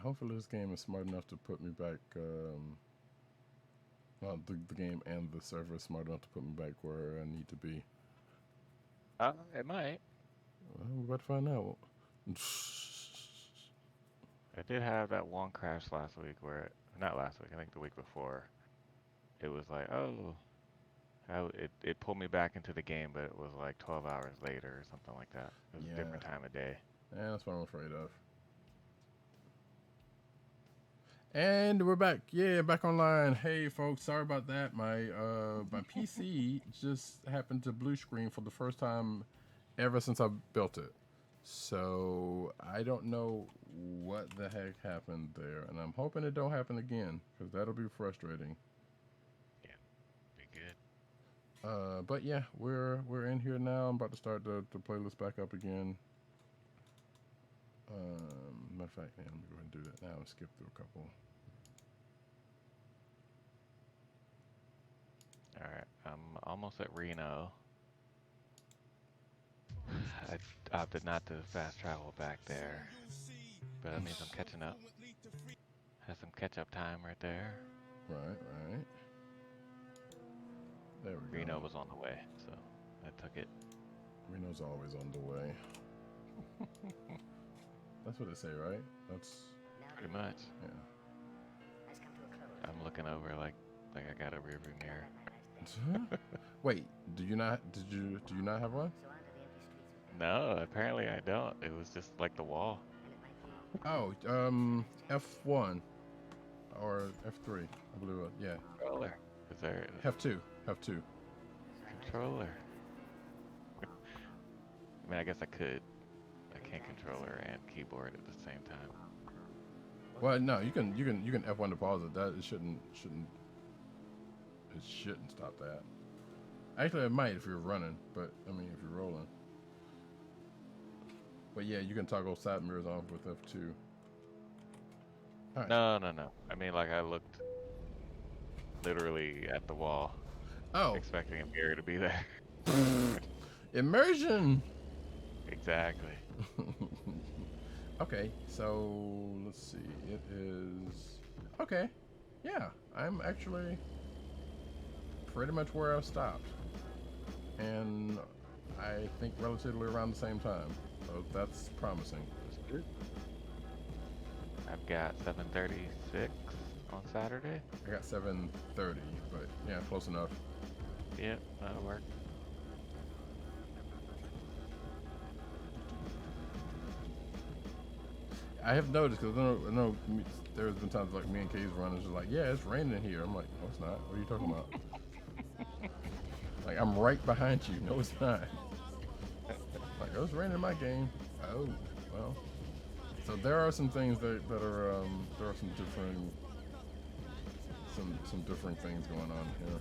hopefully this game is smart enough to put me back. Well, the game and the server is smart enough to put me back where I need to be. It might. Well, we're about to find out. I did have that one crash last week where, not last week, I think the week before. It was like, oh, it pulled me back into the game, but it was like 12 hours later or something like that. It was a Yeah, different time of day. that's what I'm afraid of. And we're back. Yeah, back online. Hey folks, sorry about that. My PC just happened to blue screen for the first time ever since I built it. So I don't know what the heck happened there, and I'm hoping it don't happen again because that'll be frustrating. Yeah, be good. But yeah, we're in here now. I'm about to start the playlist back up again. Matter of fact, yeah, let me go ahead and do that now and skip through a couple. All right, I'm almost at Reno. I opted not to fast travel back there, but that means I'm catching up. Has some catch-up time right there. Right. There we go. Reno was on the way, so I took it. Reno's always on the way. That's what they say, right? That's Pretty much. yeah. I'm looking over like I got a rearview mirror. Wait, do you not? Do you not have one? No, apparently I don't. It was just like the wall. Oh, F1 or F3, I believe it. Yeah, Controller. Is there F2, F2. controller? I mean, I guess I could. I can't controller and keyboard at the same time. Well, no, you can F1 to pause it. That it shouldn't stop that. Actually, it might if you're running, but I mean if you're rolling. But yeah, you can toggle side mirrors off with F2. All right. No. I mean, like I looked literally at the wall, Oh, expecting a mirror to be there. immersion. Exactly. Okay, so let's see. It is okay. Yeah, I'm actually pretty much where I stopped, and I think relatively around the same time. So that's promising. That's good. I've got 7:36 on Saturday. I got 7:30, but yeah, close enough. Yep, that'll work. I have noticed because I know there's been times like me and Kay's runners are like, yeah, it's raining here. I'm like, no, it's not. What are you talking about? Like, I'm right behind you. No, it's not. Like, oh, it's raining in my game. Oh, well. So there are some things that are there are some different things going on here.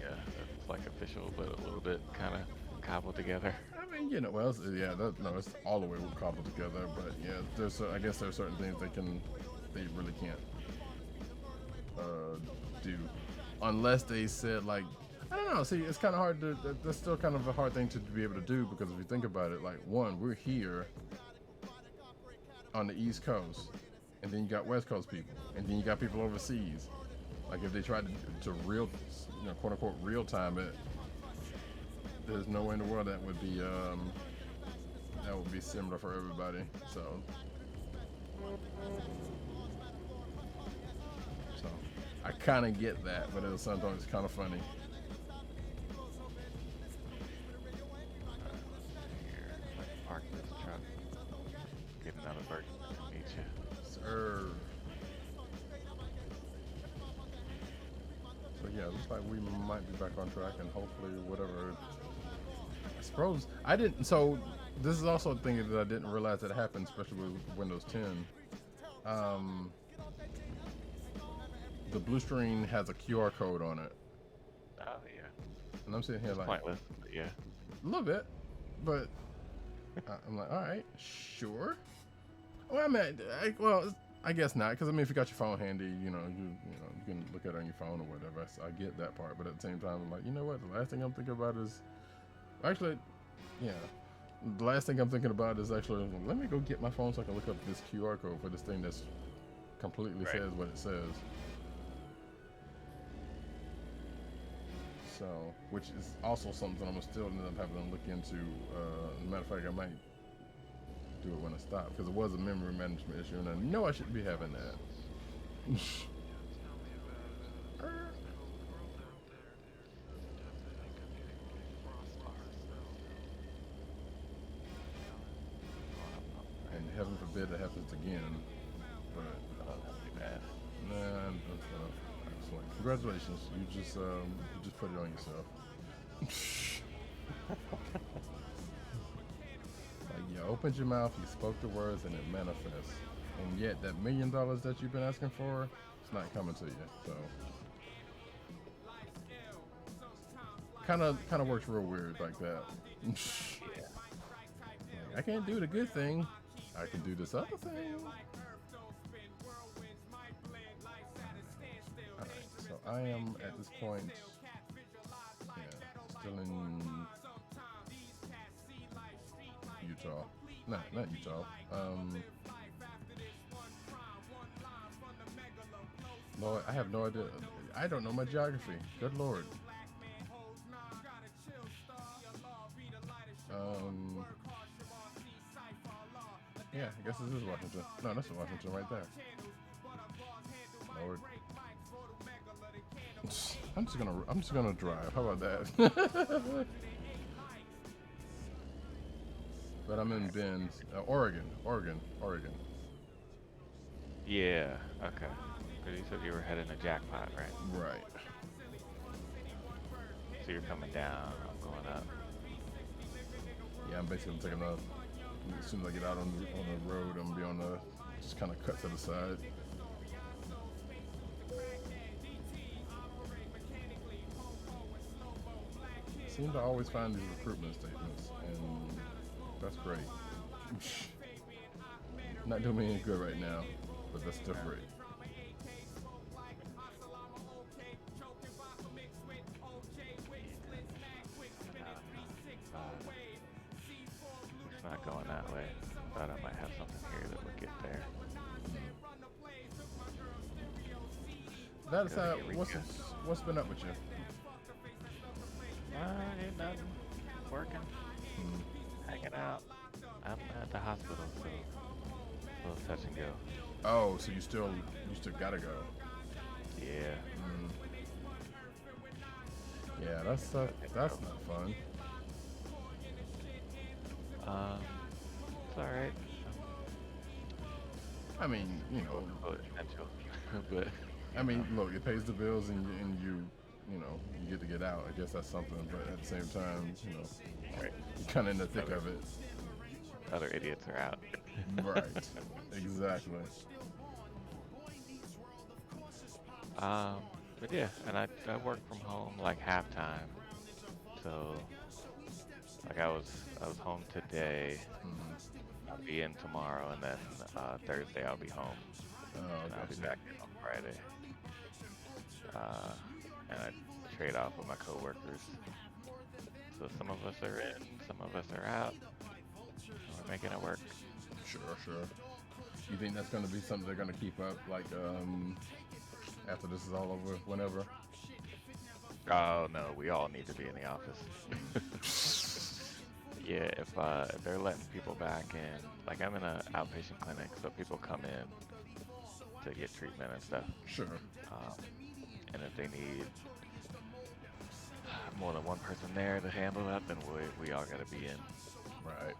Yeah, it's like official, but a little bit kind of cobbled together. I mean, you know, well, yeah, no, it's all the way cobbled together. But yeah, I guess there are certain things they really can't do, unless they said like, I don't know. See, it's kind of hard to. That's still kind of a hard thing to be able to do because if you think about it, like one, we're here on the East Coast, and then you got West Coast people, and then you got people overseas. Like if they tried to real, quote unquote, real time it, there's no way in the world that would be similar for everybody. So I kind of get that, but at the same time, it's kind of funny. Here, park this truck. Get another bird to meet you. Sir. So yeah, looks like we might be back on track, and hopefully, whatever. I suppose I didn't. So this is also a thing that I didn't realize that happened, especially with Windows 10. Um, the blue screen has a QR code on it, Oh yeah. and I'm sitting here It's like pointless, but yeah. a little bit, but I'm like, all right, sure. Well, I guess not, because I mean, if you got your phone handy, you can look at it on your phone or whatever. So I get that part, but at the same time, I'm like, you know what? The last thing I'm thinking about is actually, yeah. The last thing I'm thinking about is actually, let me go get my phone so I can look up this QR code for this thing that's completely Right. says what it says. So, which is also something I'm still end up having to look into. As a matter of fact, I might do it when I stop because it was a memory management issue, and I know I shouldn't be having that. And heaven forbid it happens again. But Oh, that'd be bad. nah, that's excellent. Congratulations, you just put it on yourself. Like you opened your mouth, you spoke the words, and it manifests. And yet that $1 million that you've been asking for, it's not coming to you. So kind of works real weird like that. Yeah. Like, I can't do the good thing. I can do this other thing. Alright, so I am at this point, still in Utah. Not Utah. Lord, I have no idea. I don't know my geography. Good Lord. Yeah, I guess this is Washington. No, that's Washington right there. Lord. I'm just gonna drive. How about that? But I'm in Bend, Oregon. Yeah. Okay. Because you said you were heading to Jackpot, right? Right. So you're coming down. I'm going up. Yeah, I'm basically taking a. As soon as I get out on the road, I'm gonna be on the just kind of cut to the side. Seem to always find these recruitment statements, and that's great. Not doing me any good right now, but that's still great. It's not going that way. Thought I might have something here that would get there. That Go to aside, Eureka. what's been up with you? Ain't nothing. Working. Hanging out. I'm at the hospital, so a little touch and go. Oh, so you still gotta go. Yeah. Yeah, that's not fun. It's alright. I mean, Essential. But I mean, look, it pays the bills, and you get to get out. I guess that's something, but at the same time, right. you're kind of in the thick of it. Other idiots are out. Right. Exactly. But yeah, and I work from home like halftime. So like I was home today. I'll be in tomorrow, and then Thursday I'll be home, Oh, and I'll be gotcha. back in on Friday. And I trade off with my coworkers. So some of us are in, some of us are out. We're making it work. Sure. You think that's going to be something they're going to keep up, like after this is all over, whenever? Oh no, we all need to be in the office. Yeah, if they're letting people back in, like I'm in an outpatient clinic, so people come in to get treatment and stuff. Sure. And if they need more than one person there to handle that, then we all gotta be in.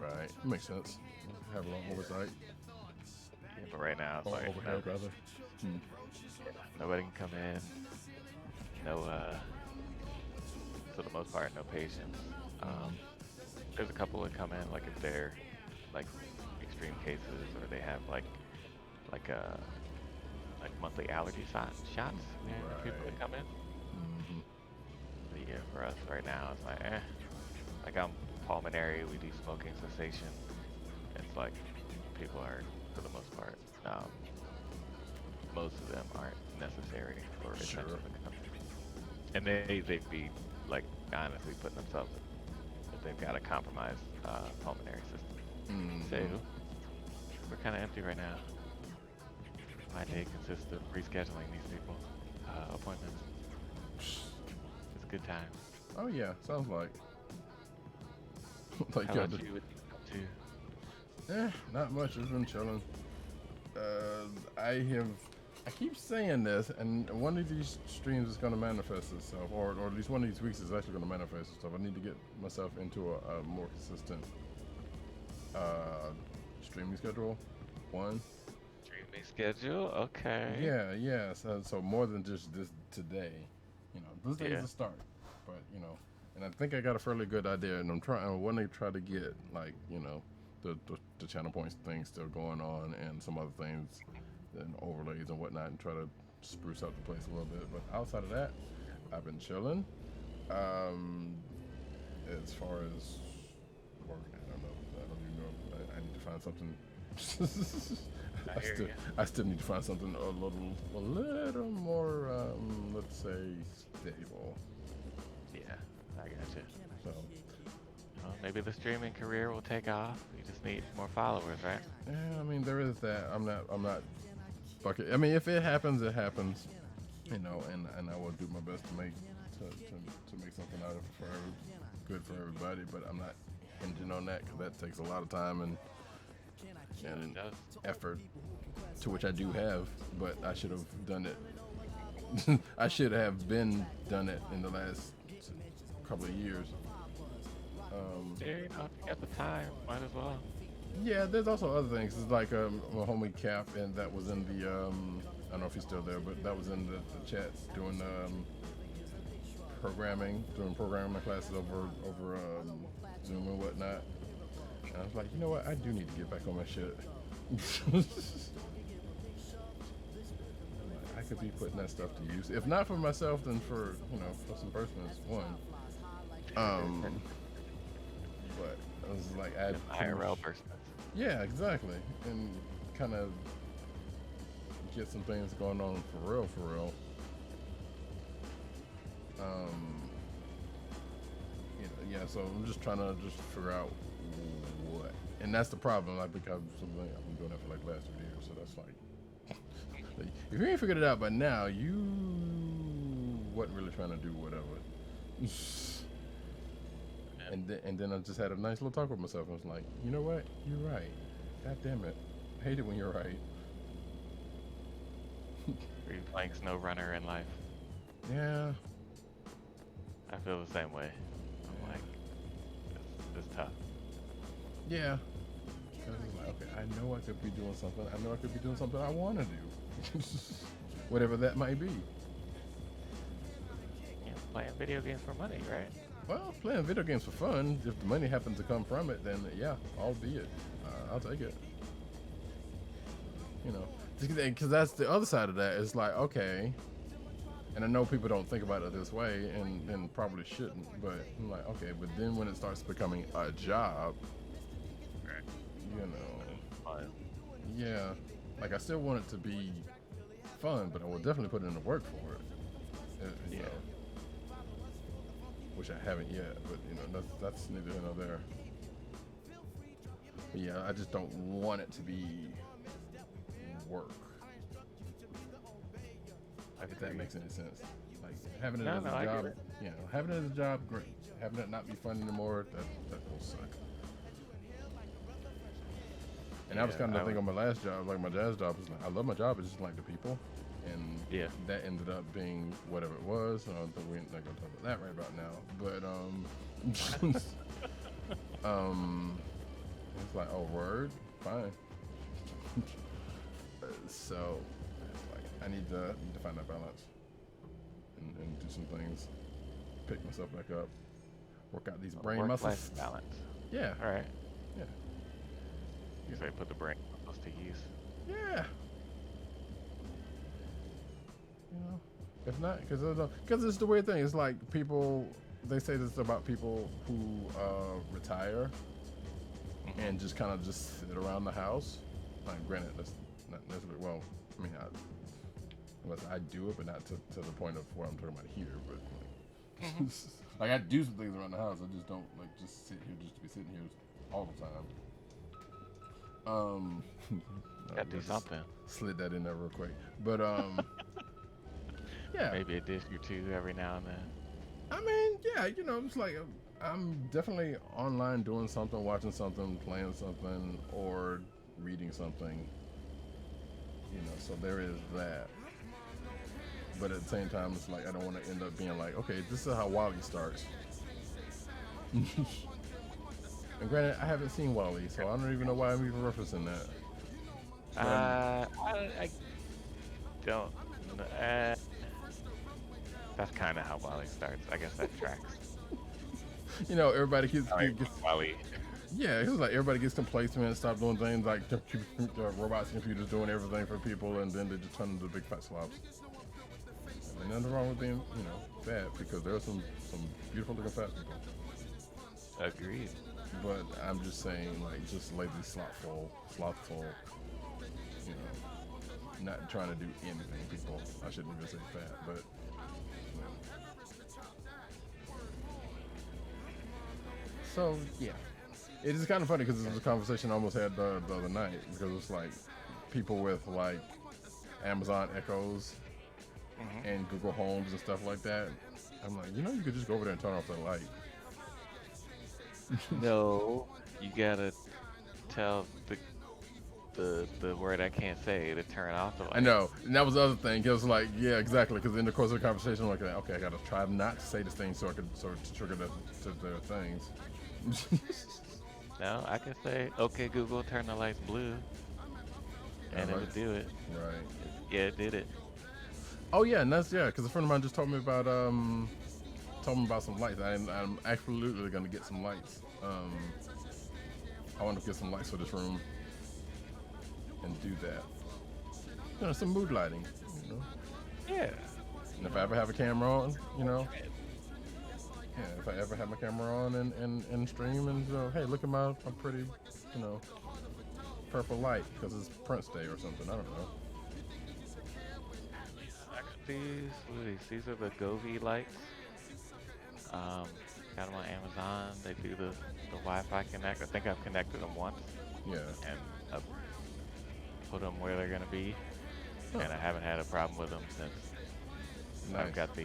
Right. Makes sense. Have a long oversight. Yeah, but right now it's Or like overhead, rather. nobody can come in. No, for the most part, no patients. There's a couple that come in, like if they're like extreme cases, or they have like monthly allergy shots. Yeah, people that come in. But yeah, for us right now, it's like like I'm pulmonary. We do smoking cessation. It's like people are, for the most part, most of them aren't necessary or essential Sure. to the country. And they'd be like honestly putting themselves but they've got a compromised pulmonary system. So Mm-hmm. we're kind of empty right now. My day consists of rescheduling these people appointments. It's a good time. Oh yeah, sounds like like How you about you? What you up to? not much. It's been chilling. I keep saying this, and one of these streams is going to manifest itself, or at least one of these weeks is actually going to manifest itself. I need to get myself into a more consistent streaming schedule. One. Streaming schedule? Okay. Yeah. So more than just this today. This day is Yeah. a start, but and I think I got a fairly good idea, and I want to try to get the channel points thing still going on, and some other things and overlays and whatnot, and try to spruce up the place a little bit. But outside of that, I've been chilling. As far as work, I don't even know. I need to find something. I hear you. I still need to find something a little more, let's say, stable. Yeah, I gotcha. So, Well, maybe the streaming career will take off. You just need more followers, right? yeah, I mean, there is that. I'm not bucket. I mean, if it happens, it happens. And I will do my best to make something out of it good for everybody. But I'm not hinging on that because that takes a lot of time and It does. effort, to which I do have, but I should have done it. I should have been done it in the last couple of years. Yeah, if you got the time, might as well. Yeah, there's also other things. It's like my homie Cap, and that was in the I don't know if he's still there, but that was in the chats doing doing programming classes over Zoom and whatnot. And I was like, you know what? I do need to get back on my shit. I could be putting that stuff to use. If not for myself, then for some person that's one. But I was like, An IRL person. yeah, exactly, and kind of get some things going on for real. Yeah. So I'm just trying to figure out what, and that's the problem. Like, because something I've been doing that for like the last 3 years, so that's like, if you ain't figured it out by now, you wasn't really trying to do whatever. And then I just had a nice little talk with myself. I was like, you know what? You're right. God damn it. I hate it when you're right. Are you playing SnowRunner in life? Yeah. I feel the same way. I'm like, it's tough. Yeah. I was like, okay, I know I could be doing something. I know I could be doing something I want to do. Whatever that might be. You know, playing video games for money, right? Well, playing video games for fun, if the money happens to come from it, then yeah, albeit, I'll take it. Because that's the other side of that. It's like, okay, and I know people don't think about it this way, and probably shouldn't, but I'm like, okay, but then when it starts becoming a job, Fun. yeah, like I still want it to be fun, but I will definitely put in the work for it. Yeah. Which I haven't yet, but that's neither here nor there. But yeah, I just don't want it to be work. If that makes any sense. Like having it as a I get job, it. having it as a job, great. Having it not be fun anymore, that will suck. And I was kind of thinking on my last job, like my jazz job, was like I love my job, it's just like the people. And Yeah. that ended up being whatever it was. So I don't think we're not gonna talk about that right about now. But it's like, oh, word, fine. So like I need to find that balance and do some things, pick myself back up, work out these brain muscles. Work-life balance. Yeah, All right. yeah, You say put the brain muscles to use. yeah. If not, because it's the weird thing. It's like people, they say this about people who retire and just kind of just sit around the house. Like, granted, that's not necessarily, well, I mean, unless I do it, but not to the point of what I'm talking about here. But Hmm. Like I do some things around the house. I just don't like just sit here just to be sitting here all the time. I Gotta do just something. slid that in there real quick. But yeah. Maybe a dish or two every now and then. I mean, yeah, it's like I'm definitely online doing something, watching something, playing something, or reading something. So there is that. But at the same time, it's like I don't want to end up being like, okay, this is how Wally starts. And granted, I haven't seen Wally, so I don't even know why I'm even referencing that. I don't. That's kind of how Wally starts. I guess that tracks. Everybody gets, Sorry, gets Wally. yeah, it was like everybody gets complacent, stop doing things like robots and computers doing everything for people, and then they just turn into big fat slobs. And nothing wrong with being, fat because there are some beautiful looking fat people. Agreed. But I'm just saying, like, just lazy, slothful, not trying to do anything. People, I shouldn't even say fat, but. So yeah, it is kind of funny because it was a conversation I almost had the other night because it's like people with like Amazon Echoes and Google Homes and stuff like that. I'm like, you could just go over there and turn off the light. No, you gotta tell the word I can't say to turn off the light. I know, and that was the other thing. It was like, yeah, exactly. Because in the course of the conversation, I'm like, okay, I gotta try not to say this thing so to trigger the things. No, I can say, okay, Google, turn the lights blue, and it would do it. Right. Yeah, it did it. Oh yeah, and that's because a friend of mine just told me about some lights. I'm absolutely gonna get some lights. I want to get some lights for this room and do that. Some mood lighting. Yeah. And if I ever have a camera on, yeah, if I ever have my camera on and stream and hey, look at my pretty, purple light because it's Prince Day or something. I don't know. These are the Govee lights. Got them on Amazon. They do the Wi-Fi connect. I think I've connected them once. Yeah. And I've put them where they're gonna be, and I haven't had a problem with them since. Nice. I've got the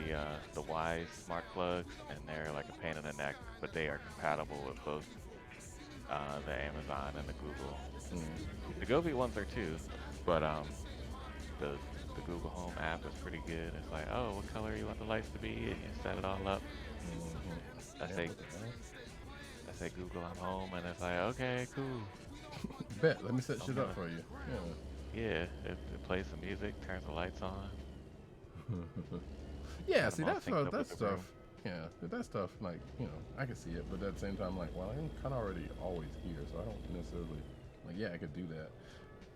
Wyze smart plugs, and they're like a pain in the neck, but they are compatible with both the Amazon and the Google. The Govee ones are too, but the Google Home app is pretty good. It's like, oh, what color you want the lights to be, and you set it all up. I say Google, I'm home, and it's like, okay, cool. Bet. Let me set shit up for you. Yeah, it plays some music, turns the lights on. Yeah, see that stuff. Yeah, that stuff. Like I can see it, but at the same time, like, well, I'm kind of already always here, so I don't necessarily like. Yeah, I could do that.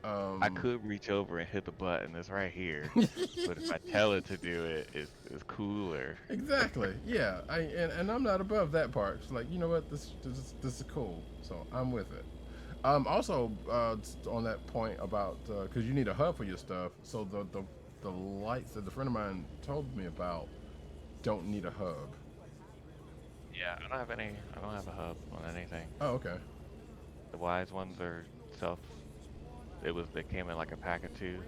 I could reach over and hit the button. It's right here. But if I tell it to do it, it's cooler. Exactly. Yeah. And I'm not above that part. It's like, you know what, this is cool. So I'm with it. Also, on that point about because you need a hub for your stuff. So the lights that the friend of mine told me about don't need a hub. Yeah, I don't have a hub on anything. Oh, okay. The Wyze ones are they came in like a pack of two.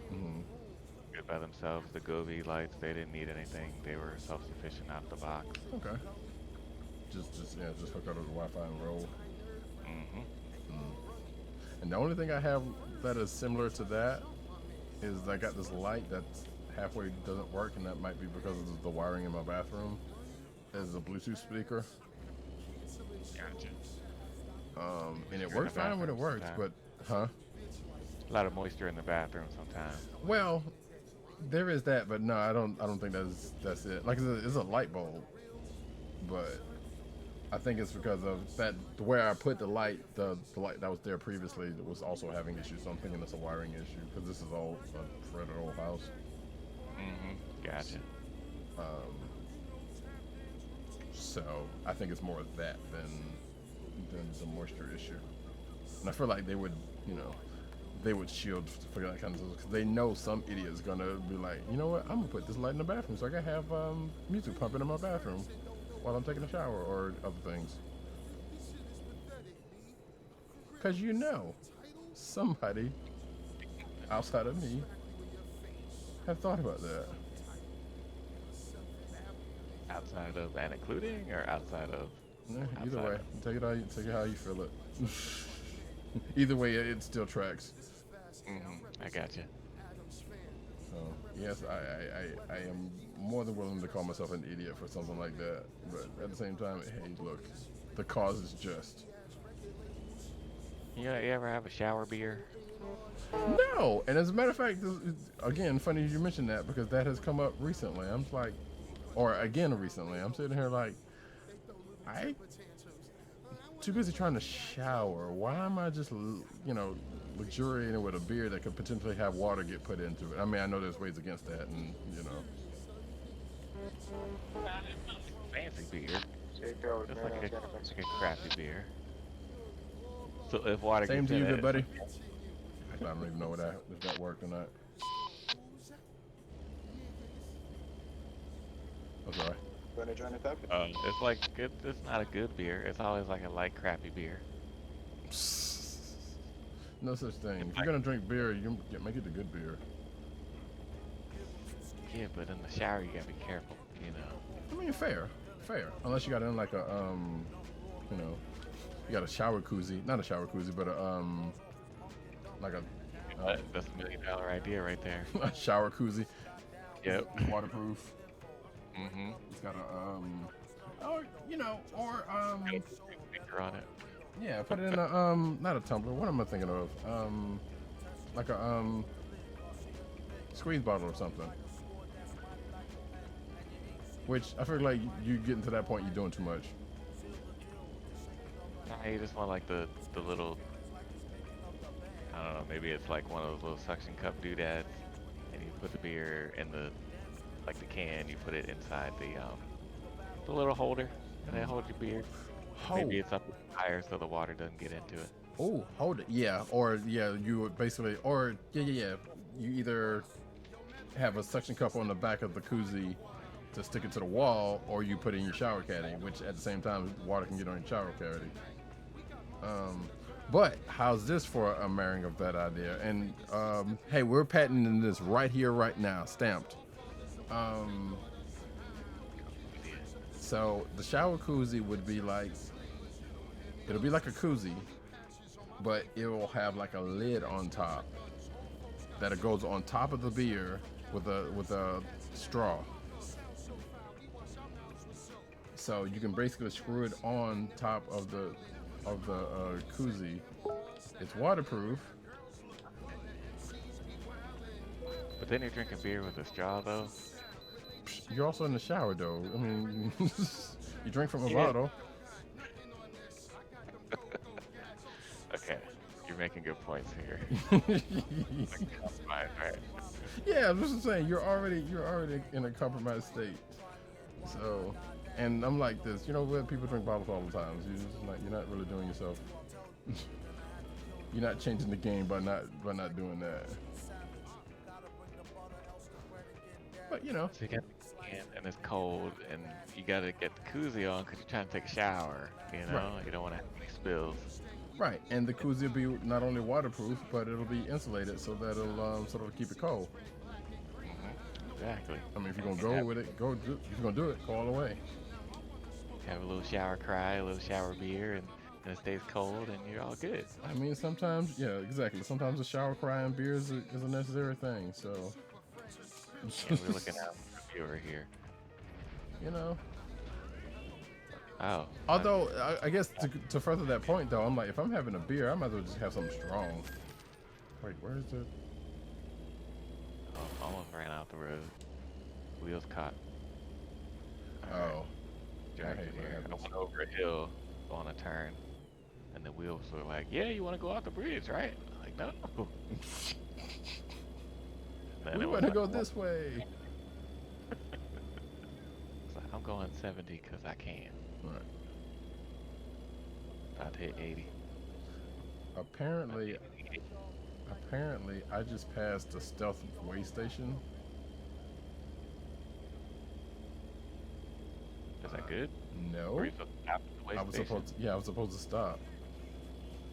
Good by themselves. The Govee lights, they didn't need anything. They were self-sufficient out the box. Okay. Just hook up to the Wi-Fi and roll. And the only thing I have that is similar to that is I got this light that halfway doesn't work, and that might be because of the wiring in my bathroom. It's a Bluetooth speaker. Gotcha. And it works fine when it works, but a lot of moisture in the bathroom sometimes. Well, there is that, but no, I don't think that's it. Like it's a light bulb, but I think it's because of that where I put the light that was there previously was also having issues. So I'm thinking it's a wiring issue because this is all a Fred old house. Gotcha. So I think it's more of that than the moisture issue. And I feel like they would shield for that kind of stuff because they know some idiot's gonna be like, you know what, I'm gonna put this light in the bathroom so I can have music pumping in my bathroom. while I'm taking a shower or other things. Because somebody outside of me have thought about that. Outside of and including, or outside of? Yeah, either Outside way, of. take it how you feel it. Either way, it still tracks. I got you. So yes, I am more than willing to call myself an idiot for something like that. But at the same time, hey, look, the cause is just. You ever have a shower beer? No, and as a matter of fact, again, funny you mentioned that because that has come up recently. I'm just like, or again recently, I'm sitting here like, I too busy trying to shower. Why am I just, luxuriating with a beer that could potentially have water get put into it? I mean, I know there's ways against that, and Fancy beer. Jacob, Just man, like I a, got a like a crappy beer. So if water same gets to in you, it, good buddy. I don't even know if that worked or not. I'm sorry. Want to join the topic? it's like it's not a good beer. It's always like a light crappy beer. No such thing. If you're gonna drink beer, you make it a good beer. Yeah, but in the shower you gotta be careful. I mean, fair. Unless you got in like a you got a shower koozie, not a shower koozie, but like a That's $1 million idea right there. a shower koozie. Yep. Waterproof. Mm-hmm. It's got a or Sticker on it. yeah, put it in a not a tumbler. What am I thinking of? Like a squeeze bottle or something. Which I feel like you getting to that point, you're doing too much. Nah, you just want like the little, I don't know, maybe it's like one of those little suction cup doodads, and you put the beer in the can, you put it inside the little holder, and they hold your beer. Maybe it's up higher so the water doesn't get into it. Oh, hold it. Yeah, or yeah, you would basically, or yeah. You either have a suction cup on the back of the koozie to stick it to the wall, or you put it in your shower caddy, which at the same time, water can get on your shower caddy. But how's this for a marrying of that idea? And hey, we're patenting this right here, right now, stamped. So the shower koozie would be like, it'll be like a koozie, but it will have like a lid on top that it goes on top of the beer with a straw. So you can basically screw it on top of the koozie. It's waterproof. But then you're drinking beer with a straw though. You're also in the shower though. I mean, you drink from a Yeah. bottle. Okay, you're making good points here. Right. Yeah, I'm just saying you're already in a compromised state. So, and I'm like this. Where people drink bottles all the time. You're not really doing yourself. You're not changing the game by not doing that. But So you got the can and it's cold, and you gotta get the koozie on because you're trying to take a shower. Right. You don't want to have any spills. right, and the koozie will be not only waterproof, but it'll be insulated so that it'll sort of keep it cold. Exactly. I mean, if you're gonna go with it, if you're gonna do it, go all the way. Have a little shower cry, a little shower beer, and it stays cold, and you're all good. I mean, sometimes, yeah, exactly. Sometimes a shower crying beer is a necessary thing. So, And we're looking out for the viewer here. Oh. Although I guess to further that point, though, I'm like, if I'm having a beer, I might as well just have something strong. Wait, where's the? Almost ran out the road. Wheels caught. All right, Oh, I dragged hate it when that here. I happens. went over a hill on a turn, and the wheels were like, "Yeah, you want to go off the bridge, right?" I'm like, no. Then We it was want to like, go "Well," this way. it's like, I'm going 70 because I can. Right. About to hit 80. Apparently, I just passed the stealth way station. The Is that good? No. Or are you supposed to stop at the way I was station? supposed to, yeah, I was supposed to stop.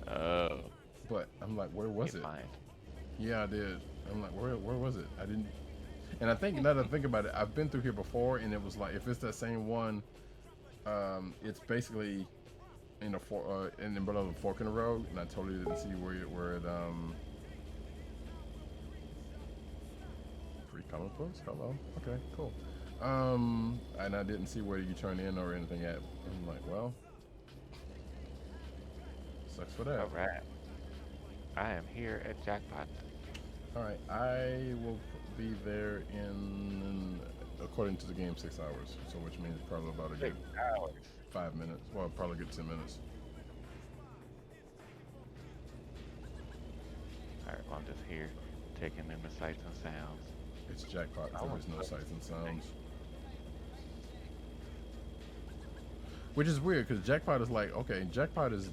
Oh, But I'm like, where was get it? fined. Yeah, I did. I'm like, where was it? I didn't. And I think now that I think about it, I've been through here before, and it was like, if it's that same one, it's basically in the middle of a fork in the road, and I totally didn't see where it free comic books. Hello. Okay, cool. And I didn't see where you turn in or anything at. I'm like, well, sucks for that. All right. I am here at Jackpot. All right, I will be there in according to the game 6 hours, so which means probably about a good 6 hours. 5 minutes. Well, probably good 10 minutes. Alright, well, I'm just here taking in the sights and sounds. It's Jackpot. I There want is no to- sights and sounds. Which is weird because Jackpot is like, okay, Jackpot is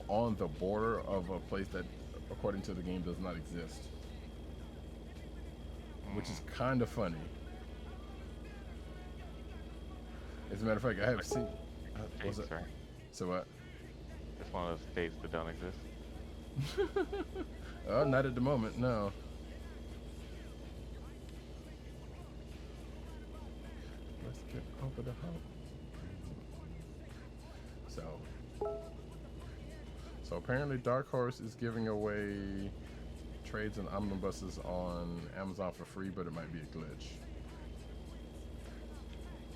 on the border of a place that, according to the game, does not exist. Which is kind of funny. As a matter of fact, I have seen. Was States, it? right? So what? It's one of those states that don't exist. Not at the moment, no. Let's get over the hump. So apparently Dark Horse is giving away trades and omnibuses on Amazon for free, but it might be a glitch.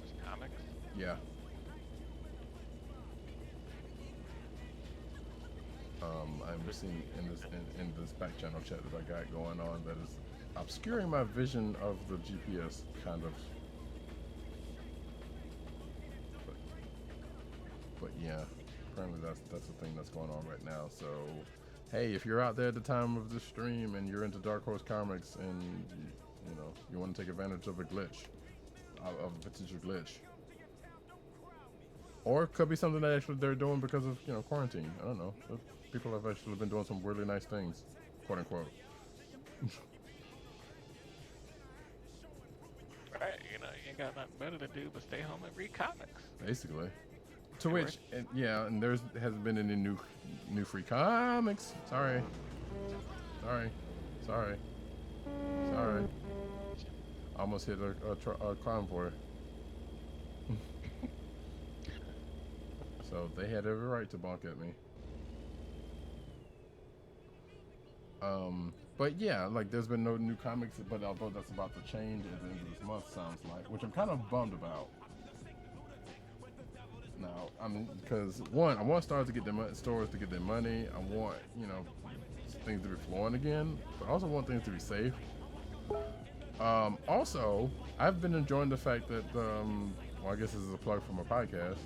Just comics. Yeah. I'm seeing in this back channel chat that I got going on that is obscuring my vision of the GPS, kind of. But yeah, apparently that's the thing that's going on right now. So, hey, if you're out there at the time of the stream and you're into Dark Horse Comics and you know you want to take advantage of a glitch, of a potential glitch. Or it could be something that actually they're doing because of, quarantine. I don't know. People have actually been doing some really nice things, quote unquote. Right, you ain't got nothing better to do but stay home and read comics. Basically. To It which, and there hasn't been any new free comics. Sorry. Almost hit a convoy. So they had every right to bonk at me. But yeah, like there's been no new comics, but although that's about to change at the end of this month, sounds like, which I'm kind of bummed about. Now, I mean, because one, I want stores to get their money. I want, things to be flowing again, but I also want things to be safe. Also, I've been enjoying the fact that, well, I guess this is a plug for my podcast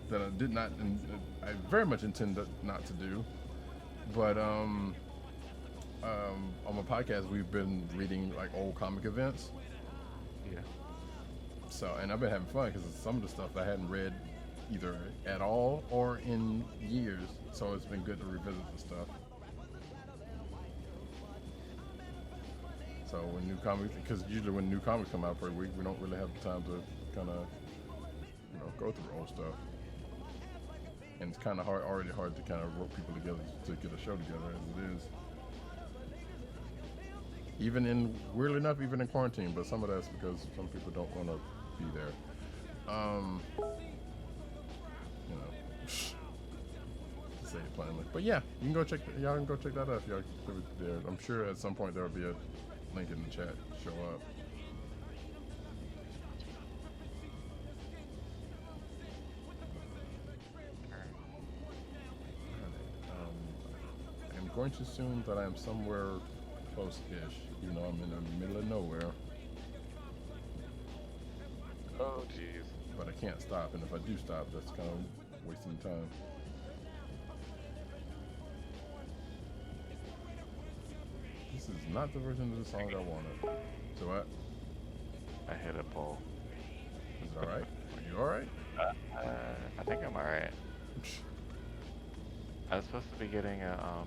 that I did not, I very much intend not to do, but on my podcast we've been reading like old comic events. Yeah. So, and I've been having fun because some of the stuff I hadn't read either at all or in years. So it's been good to revisit the stuff. So when new comics, because usually when new comics come out per week, we don't really have the time to kind of, go through old stuff. And it's kind of already hard to kind of rope people together to get a show together as it is. Weirdly enough, even in quarantine, but some of that's because some people don't want to be there. To say it plainly. But yeah, y'all can go check that out if y'all there. I'm sure at some point there will be a link in the chat to show up. I'm going to assume that I am somewhere close-ish, even though I'm in the middle of nowhere. Oh, jeez. But I can't stop, and if I do stop, that's kind of wasting time. This is not the version of the song I wanted. So what? I hit a pole. Is it alright? Are you alright? I think I'm alright. I was supposed to be getting a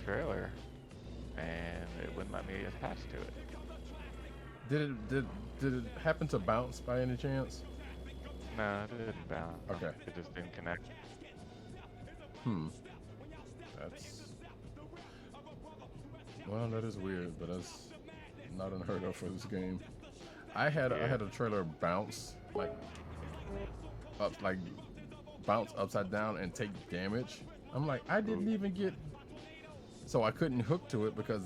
trailer, and it wouldn't let me attach to it. Did it happen to bounce by any chance? No, it didn't bounce. Okay. It just didn't connect. Hmm. That's well, that is weird, but that's not unheard of for this game. I had a trailer bounce like bounce upside down and take damage. I'm like, I didn't even get, so I couldn't hook to it because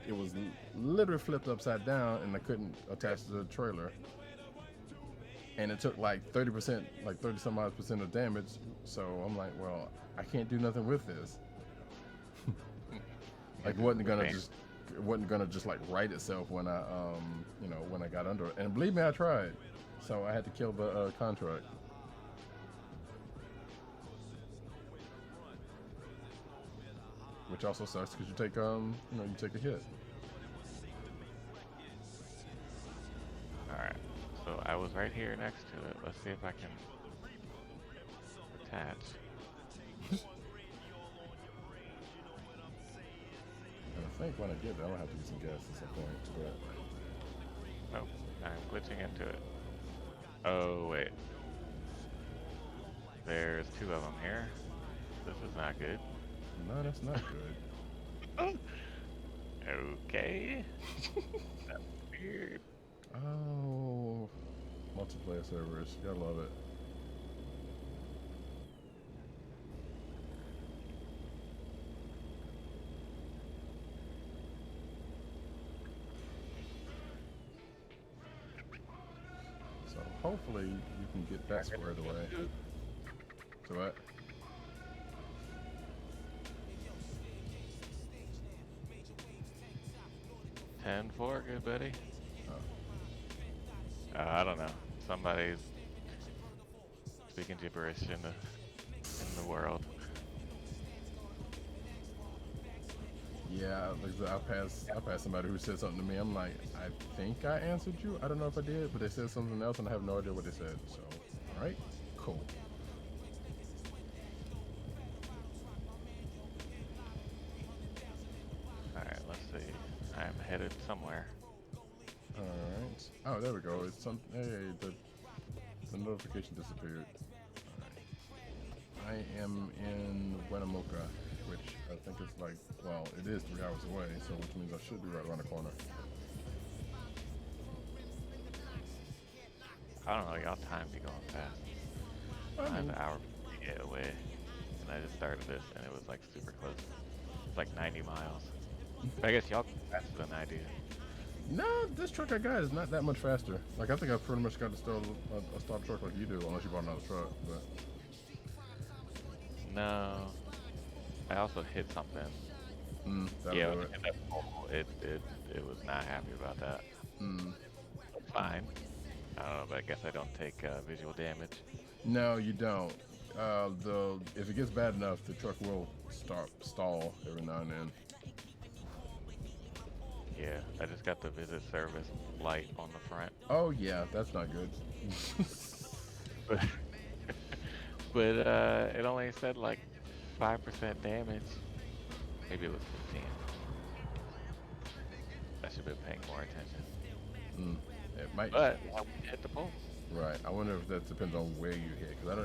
it was literally flipped upside down and I couldn't attach to the trailer. And it took like 30%, like 30 some odd percent of damage. So I'm like, well, I can't do nothing with this. Like wasn't gonna just like right itself when I when I got under it. And believe me, I tried. So I had to kill the contract. Which also sucks because you take you take a hit. Alright, so I was right here next to it. Let's see if I can attach. And I think when I get there, I'll have to get some gas at some point. But Nope, I'm glitching into it. Oh, wait. There's two of them here. This is not good. no, that's not good. Okay. That's weird. Oh, multiplayer servers, gotta love it. So hopefully you can get that squared away. So what? Ten four, good buddy. Oh. I don't know. Somebody's speaking gibberish in the world. Yeah, like I passed somebody who said something to me. I'm like, I think I answered you. I don't know if I did, but they said something else, and I have no idea what they said. So, all right, cool. All right, let's see. I'm headed somewhere. All right. Oh, there we go. It's some. Hey, the notification disappeared. All right. I am in Winnemucca, which I think is like, well, it is 3 hours away, so which means I should be right around the corner. I don't know, y'all time be going fast. I have an hour to get away, and I just started this, and it was like super close. It's like 90 miles. But I guess y'all go faster than I do. No, this truck I got is not that much faster. Like, I think I pretty much got to start a stop truck like you do, unless you bought another truck. But No. I also hit something. that'll Yeah, do when it. I hit that pole, it was not happy about that. It's fine. I don't know, but I guess I don't take visual damage. No, you don't. If it gets bad enough, the truck will stall every now and then. Yeah, I just got the visit service light on the front. Oh yeah, that's not good. But it only said like 5% damage. Maybe it was 15. I should have been paying more attention. It might. But I hit the pole. Right. I wonder if that depends on where you hit, because I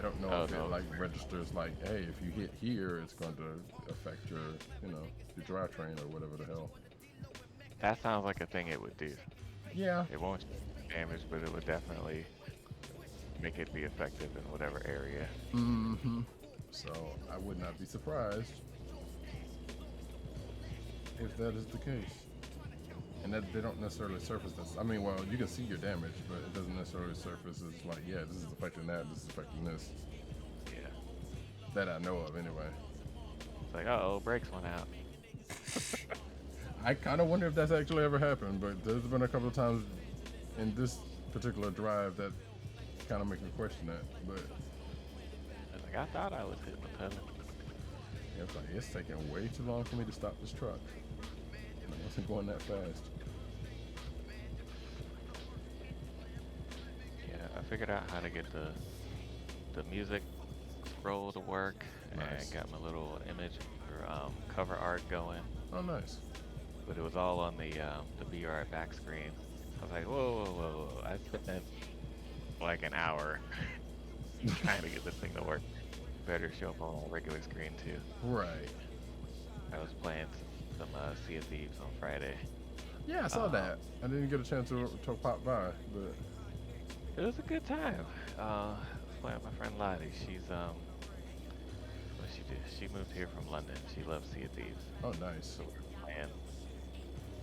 don't know if it like registers like, hey, if you hit here, it's going to affect your, your drivetrain or whatever the hell. That sounds like a thing it would do. Yeah. It won't damage, but it would definitely make it be effective in whatever area. So I would not be surprised if that is the case. And that they don't necessarily surface this. I mean, well, you can see your damage, but it doesn't necessarily surface as like, yeah, this is affecting that, this is affecting this. Yeah. That I know of, anyway. It's like, uh-oh, brakes went out. I kind of wonder if that's actually ever happened, but there's been a couple of times in this particular drive that kind of make me question that. But I was like, I thought I was hitting the pedal. yeah, it's like, it's taking way too long for me to stop this truck. I wasn't going that fast. Yeah, I figured out how to get the music roll to work. Nice. And got my little image or cover art going. Oh, nice. but it was all on the BR back screen. I was like, whoa, whoa, whoa, whoa. I spent like an hour trying to get this thing to work. Better show up on a regular screen too. Right. I was playing some Sea of Thieves on Friday. Yeah, I saw that. I didn't get a chance to pop by, but It was a good time. I was playing with my friend Lottie. She's what she did? She moved here from London. She loves Sea of Thieves. oh, nice. So we're playing.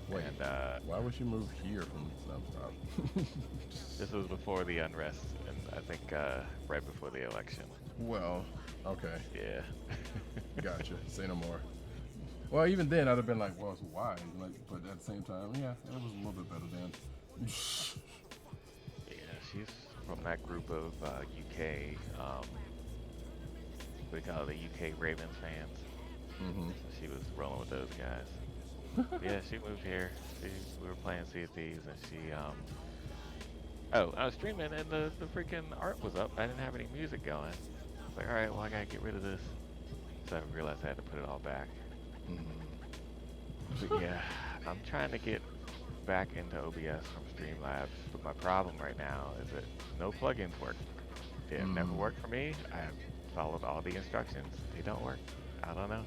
Wait, And why would you move here from? this was before the unrest, and I think right before the election. Well, okay, Yeah. gotcha. Say no more. Well, even then, I'd have been like, well, it's why? Like, but at the same time, yeah, it was a little bit better then. Yeah, she's from that group of UK, we call it the UK Ravens fans. Mm-hmm. So she was rolling with those guys. Yeah, she moved here. We were playing Sea of Thieves, and she, oh, I was streaming, and the freaking art was up. I didn't have any music going. I was like, all right, well, I gotta get rid of this. So I realized I had to put it all back. Mm-hmm. But yeah, I'm trying to get back into OBS from Streamlabs, but my problem right now is that no plugins work. They have never worked for me. I have followed all the instructions. They don't work. I don't know.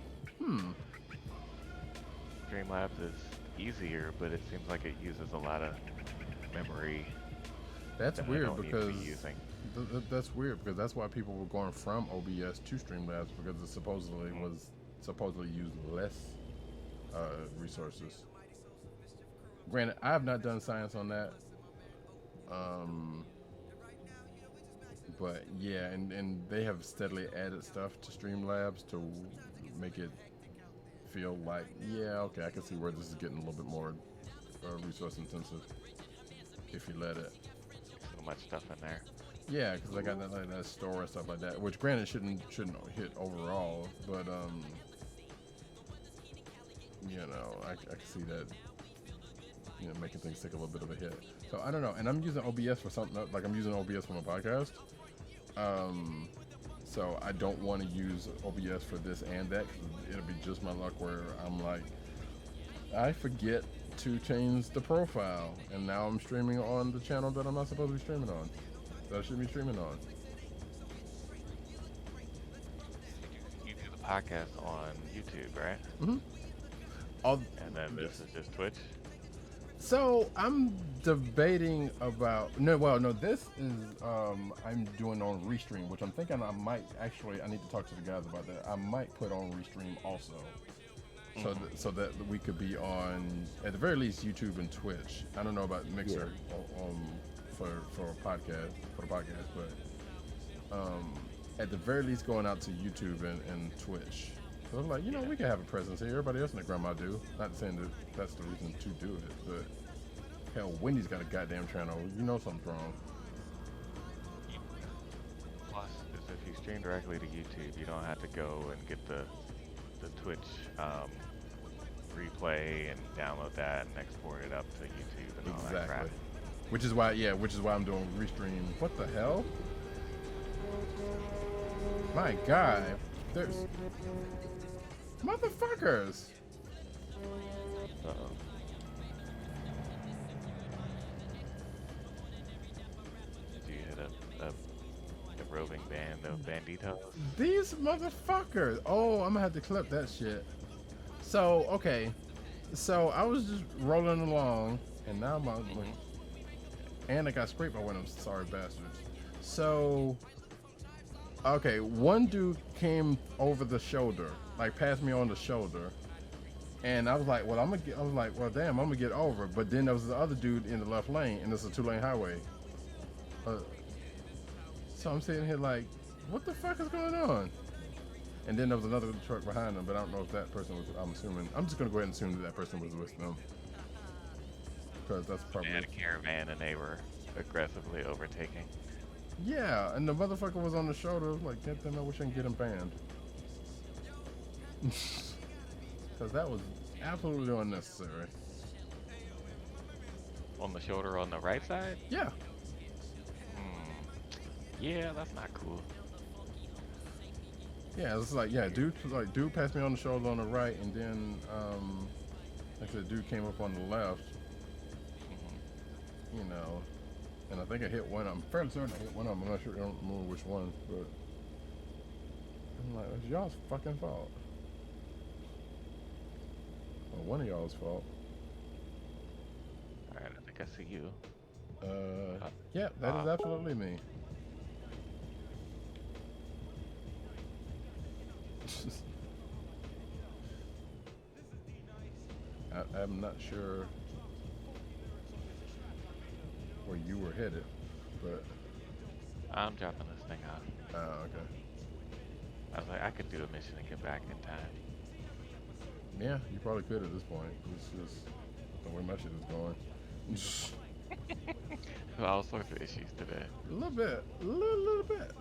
Streamlabs is easier, but it seems like it uses a lot of memory. That's that I weird don't need to because be using. that's weird because that's why people were going from OBS to Streamlabs because it supposedly used less resources. Granted, I have not done science on that. But yeah, and they have steadily added stuff to Streamlabs to make it feel like, yeah, okay, I can see where this is getting a little bit more resource intensive if you let it. So much stuff in there. Yeah, because I got that store and stuff like that, which granted shouldn't hit overall, but you know, I can see that, you know, making things take a little bit of a hit. So I don't know, and I'm using OBS for something like I'm using OBS for my podcast. So I don't want to use OBS for this and that because it'll be just my luck where I'm like, I forget to change the profile, and now I'm streaming on the channel that I'm not supposed to be streaming on. That I should be streaming on. You do the podcast on YouTube, right? Mm-hmm. And then this is just Twitch? So I'm debating about this is I'm doing on Restream, which I'm thinking I might actually I need to talk to the guys about that. I might put on Restream also, so that we could be on at the very least YouTube and Twitch. I don't know about Mixer for the podcast, but at the very least going out to YouTube and Twitch. So I'm like, you know, we can have a presence here. Everybody else in the grandma do. Not saying that that's the reason to do it, but hell, Wendy's got a goddamn channel. You know something's wrong. Plus, is if you stream directly to YouTube, you don't have to go and get the Twitch replay and download that and export it up to YouTube and all that crap. Which is why I'm doing Restream. What the hell? My God, there's motherfuckers. Uh-oh. Did you hit a roving band of banditos? These motherfuckers. Oh, I'm gonna have to clip that shit. So, okay. So I was just rolling along, and now I'm and I got sprayed by one of them sorry bastards. So, okay, one dude came over the shoulder, like passed me on the shoulder, and I was like, well, damn, I'm gonna get over. But then there was the other dude in the left lane, and it's a 2-lane highway. So I'm sitting here like, what the fuck is going on? And then there was another truck behind them, but I don't know if that person was. I'm just gonna go ahead and assume that person was with them, because that's probably. They had a caravan and they were aggressively overtaking. Yeah, and the motherfucker was on the shoulder. Like, damn, I wish I could get him banned. Because that was absolutely unnecessary. On the shoulder on the right side? Yeah. Yeah, that's not cool. Yeah, it's like, yeah, dude passed me on the shoulder on the right, and then Like the dude came up on the left, Mhm. you know, and I think I hit one of them. I'm fairly certain I hit one of them. I'm not sure, I don't remember which one, but I'm like, it's y'all's fucking fault. Or one of y'all's fault. All right, I think I see you. Yeah, that is absolutely me. I'm not sure where you were headed, but I'm dropping this thing off. okay. I was like, I could do a mission and get back in time. Yeah, you probably could at this point. It's just the way my shit is going. All sorts of issues today. A little bit, a little bit.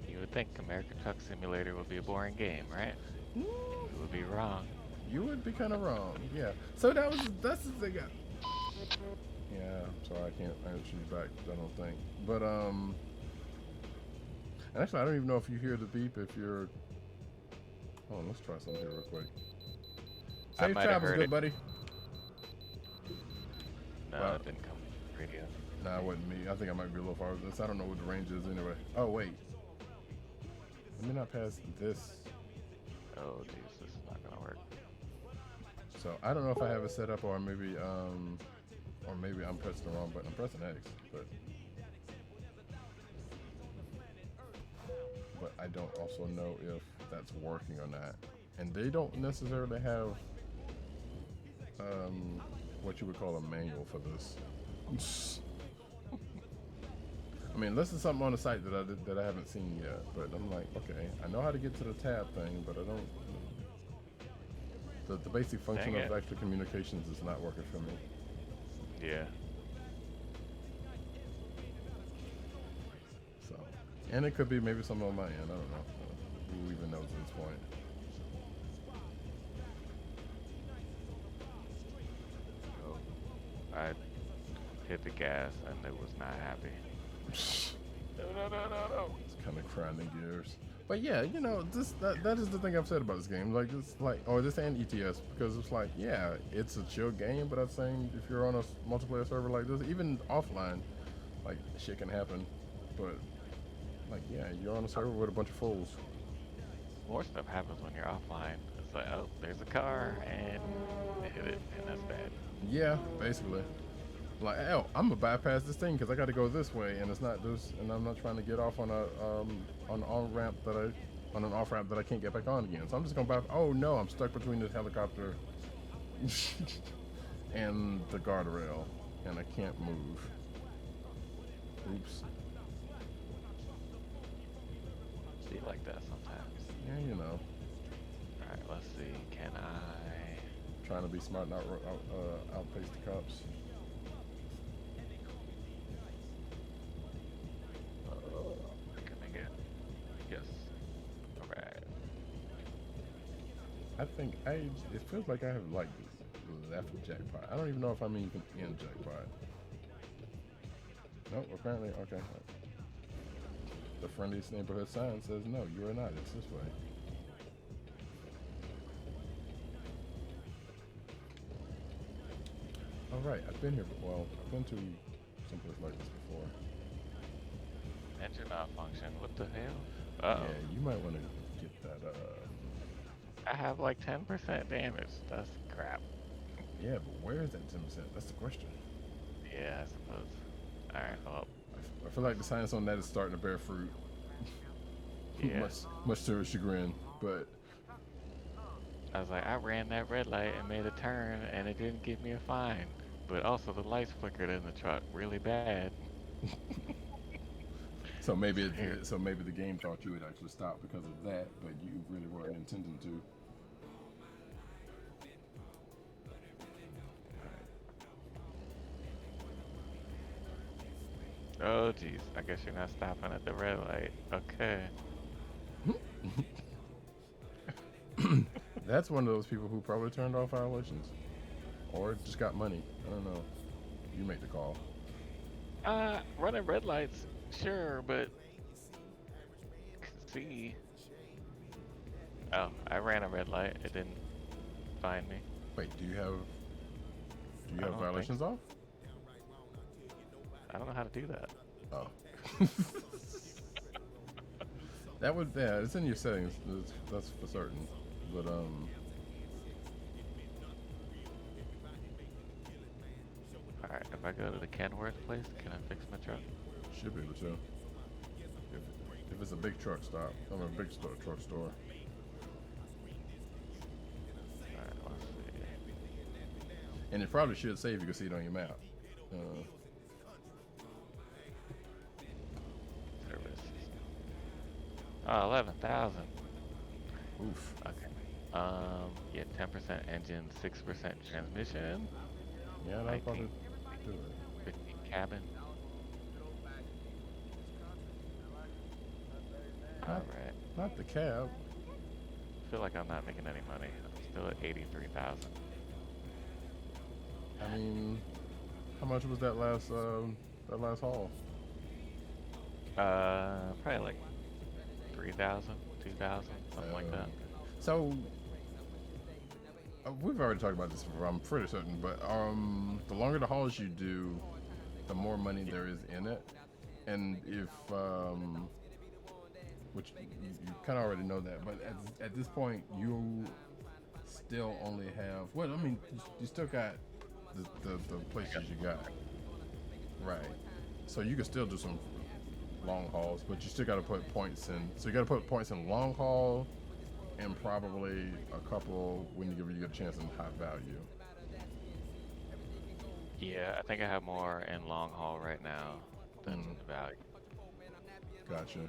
You would think American Truck Simulator would be a boring game, right? Mm, You would be wrong. You would be kind of wrong. Yeah. So that's the thing. Yeah. I'm sorry, I can't answer you back. I don't think. But actually, I don't even know if you hear the beep if you're. Hold on, let's try something here real quick. I Safe might have travels, heard good it. buddy. No, Wow. it didn't come from the radio. Nah, it wasn't me. I think I might be a little far. I don't know what the range is anyway. Oh wait. Let me not pass this. Oh, geez, this is not gonna work. So I don't know if I have it set up or maybe I'm pressing the wrong button. I'm pressing X, but I don't also know if that's working or not. And they don't necessarily have what you would call a manual for this. I mean, this is something on the site that I haven't seen yet. But I'm like, okay, I know how to get to the tab thing, but I don't. The basic function Dang of it. extra communications is not working for me. Yeah. So, and it could be maybe something on my end. I don't know. Who even knows at this point? Oh, I hit the gas and it was not happy. No. It's kind of grinding gears. But yeah, you know, that is the thing I've said about this game. Like it's like, or this and ETS, because it's like, yeah, it's a chill game, but I'm saying if you're on a multiplayer server like this, even offline, like shit can happen. But like, yeah, you're on a server with a bunch of fools. More stuff happens when you're offline. It's like, oh, there's a car and they hit it, and that's bad. Yeah, basically. Like, oh, I'm gonna bypass this thing because I got to go this way, and it's not this, and I'm not trying to get off on an on ramp on an off ramp that I can't get back on again. So I'm just gonna bypass. Oh no, I'm stuck between this helicopter and the guardrail, and I can't move. Oops. Be like that sometimes. Yeah, you know, All right, let's see. Can I? trying to be smart and outpace the cops. Can I get? Yes. All right. I think it feels like I have like left jackpot. I don't even know if I'm even in jackpot. Nope, apparently, okay. The friendliest neighborhood sign says no, you are not. It's this way. All right, I've been here, well, I've been to someplace like this before. Engine malfunction. What the hell? Yeah, Uh-oh. you might want to get that. I have like 10% damage. That's crap. Yeah, but where is that 10%? That's the question. Yeah, I suppose. All right, well, I feel like the science on that is starting to bear fruit. yeah. much to her chagrin, but I was like, I ran that red light and made a turn, and it didn't give me a fine. But also, the lights flickered in the truck really bad. so maybe the game thought you would actually stop because of that, but you really weren't intending to. Oh, geez. I guess you're not stopping at the red light. Okay. That's one of those people who probably turned off violations, or just got money. I don't know. You make the call. Running red lights, sure, but see, Oh, I ran a red light. It didn't find me. Wait, do you have I don't think violations off? I don't know how to do that. Oh. That would, yeah, it's in your settings. That's for certain. But Alright, if I go to the Kenworth place, can I fix my truck? should be able to. If it's a big truck stop, I mean a big truck store. Alright, let's see. And it probably should say if you can see it on your map. Service. Oh, 11,000. Oof. Okay. Yeah, 10% engine, 6% transmission, Yeah, that'll 19, probably do it. 15 cabin. Alright. Not the cab. I feel like I'm not making any money. I'm still at 83,000. I mean, how much was that last haul? Probably like 3,000, 2,000, something like that. So we've already talked about this before. I'm pretty certain, but the longer the hauls you do, the more money there is in it. And if which you kind of already know that, but at this point you still only have, well, I mean, you still got the places you got, right? So you can still do some long hauls, but you still got to put points in. So you got to put points in long haul, and probably a couple when you get a chance in high value. Yeah, I think I have more in long haul right now than value. Gotcha.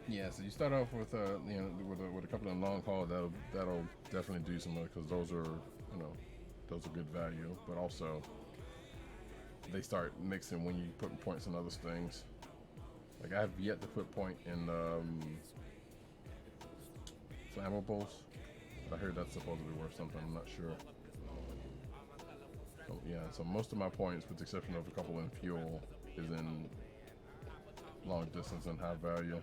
Yeah, so you start off with with a couple of long haul that'll definitely do some, because those are good value, but also they start mixing when you put points in other things. Like I have yet to put point in flammables. I heard that's supposed to be worth something. I'm not sure. So, yeah, so most of my points, with the exception of a couple in fuel, is in long distance and high value.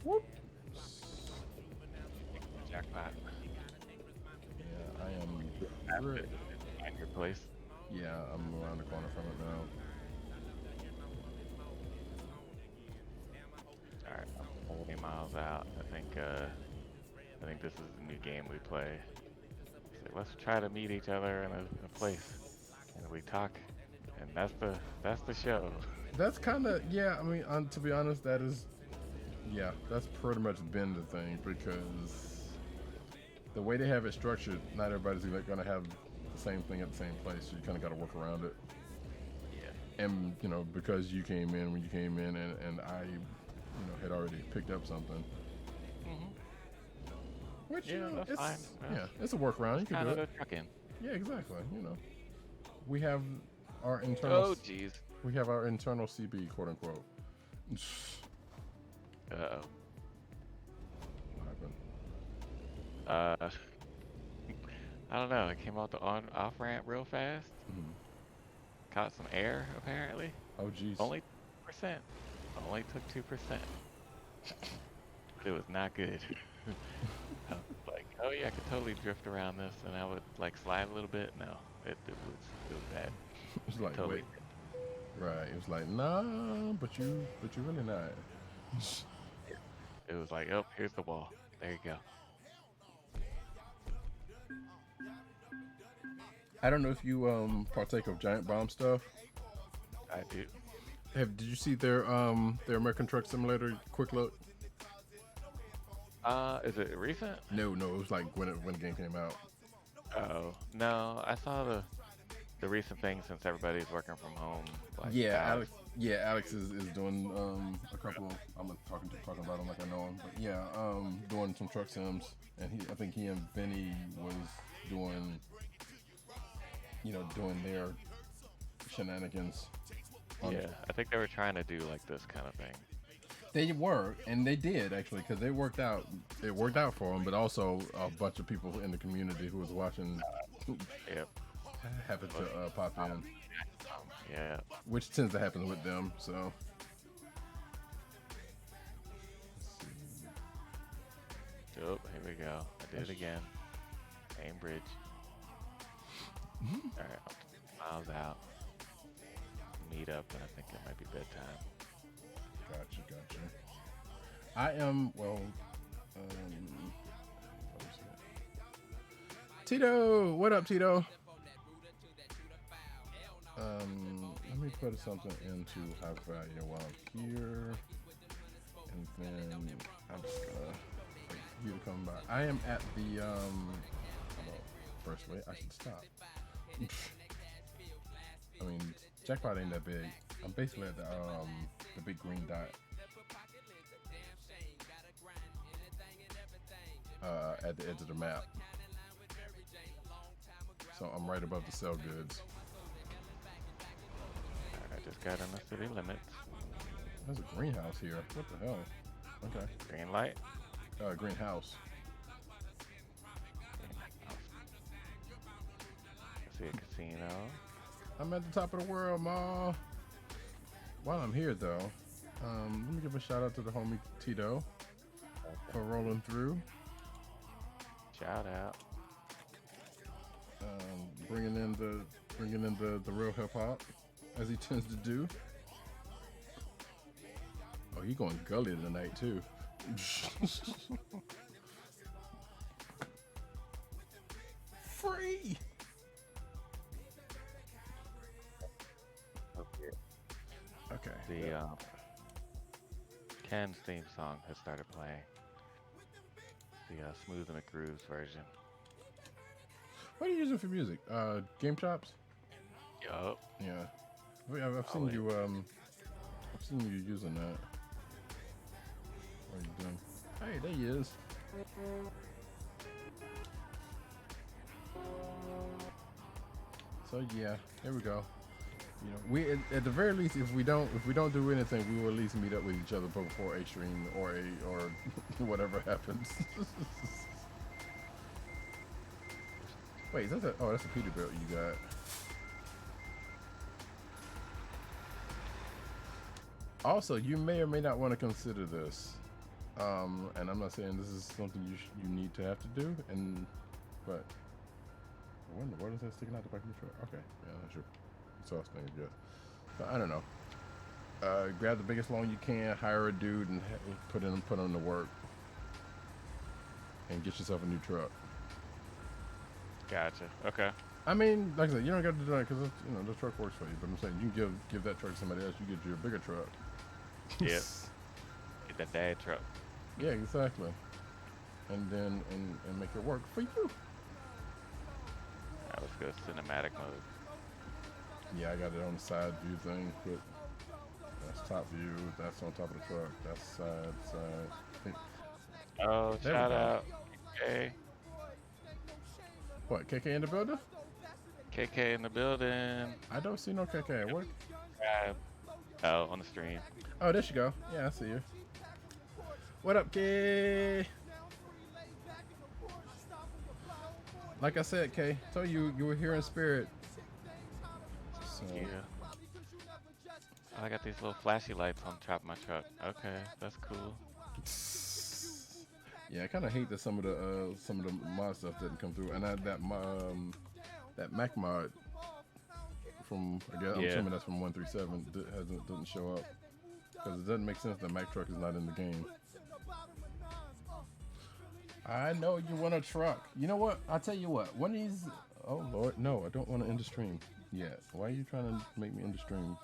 Whoop. Jackpot. Yeah, I am. Find your place. Yeah, I'm around the corner from it now. Alright, I'm 40 miles out. I think this is the new game we play. So let's try to meet each other in a place, and we talk, and that's the show. That's kind of, yeah. I mean, to be honest, that's pretty much been the thing, because the way they have it structured, not everybody's going to have the same thing at the same place. So you kind of got to work around it. Yeah. And because you came in when you came in, and I, had already picked up something. Which that's it's fine. yeah, it's a workaround. You can do it. Truck in. Yeah, exactly. We have our internal. Oh, jeez. We have our internal CB, quote unquote. Uh-oh. What happened? I don't know. It came out the off ramp real fast. Mhm. Caught some air, apparently. Oh, geez. Only 2%. Only took 2%. It was not good. I was like, oh yeah, I could totally drift around this, and I would like slide a little bit. No, it was bad. It's like, Totally. wait. Right. It was like, nah, but you really not. It was like, oh, here's the wall. There you go. I don't know if you partake of Giant Bomb stuff. I do. Did you see their American Truck Simulator quick look? Is it recent? No, it was like when the game came out. Oh, no, I saw the recent thing since everybody's working from home. Like, Yeah, Alex is doing a couple. I'm talking about him like I know him, but yeah, doing some truck sims, and I think he and Vinny was doing their shenanigans. Yeah, I think they were trying to do like this kind of thing. They were, and they did actually, because they worked out. It worked out for them, but also a bunch of people in the community who was watching Yep. happened to pop in, Yeah. which tends to happen with them. So Oh, here we go. I did it again. Same bridge. Alright, miles out. Meet up, and I think it might be bedtime. Gotcha. I am, well, Tito! What up, Tito? Let me put something into high value while I'm here. And then I'm just gonna wait for you to come by. I am at the, first wait, I should stop. I mean, jackpot ain't that big. I'm basically at the big green dot. At the edge of the map. So I'm right above the sell goods. I just got in the city limits. There's a greenhouse here. What the hell? Okay. Green light. Greenhouse. I see a casino. I'm at the top of the world, ma. While I'm here, though, let me give a shout out to the homie Tito for rolling through. Shout out. Bringing in the real hip hop as he tends to do. Oh, he going gully tonight too. Free. Okay. The Ken's theme song has started playing. The Smooth and McGrooves version. What are you using for music? Game Chops? Yup. Yeah. I've seen you. I've seen you using that. What are you doing? Hey, there he is. So yeah, here we go. You know, we at the very least, if we don't do anything, we will at least meet up with each other before a stream or whatever happens. Wait, is that that's a Peterbilt you got. Also, you may or may not want to consider this, and I'm not saying this is something you need to have to do, but I wonder what is that sticking out the back of the truck? Okay, yeah, that's your exhaust thing, I guess. But I don't know. Grab the biggest loan you can, hire a dude, and put on the work, and get yourself a new truck. Gotcha. Okay. I mean, like I said, you don't got to do that because the truck works for you. But I'm saying you can give that truck to somebody else. You get your bigger truck. Yes. Get that bad truck. Yeah, exactly. And then and make it work for you. Let's go cinematic mode. Yeah, I got it on the side view thing. But that's top view. That's on top of the truck. That's side. Oh, There we shout go. out. Okay. What, KK in the building? KK in the building. I don't see no KK at work. Oh, on the stream. Oh, there she go. Yeah, I see you. What up, Kay? Like I said, Kay, told you were here in spirit. So, Yeah. Oh, I got these little flashy lights on top of my truck. Okay, that's cool. yeah, I kind of hate that some of the mod stuff didn't come through, and that Mac mod from I'm assuming that's from 137 doesn't show up because it doesn't make sense that Mac truck is not in the game. I know you want a truck. You know what? I'll tell you what. One of these. Oh Lord, no! I don't want to end the stream yet. Why are you trying to make me end the stream?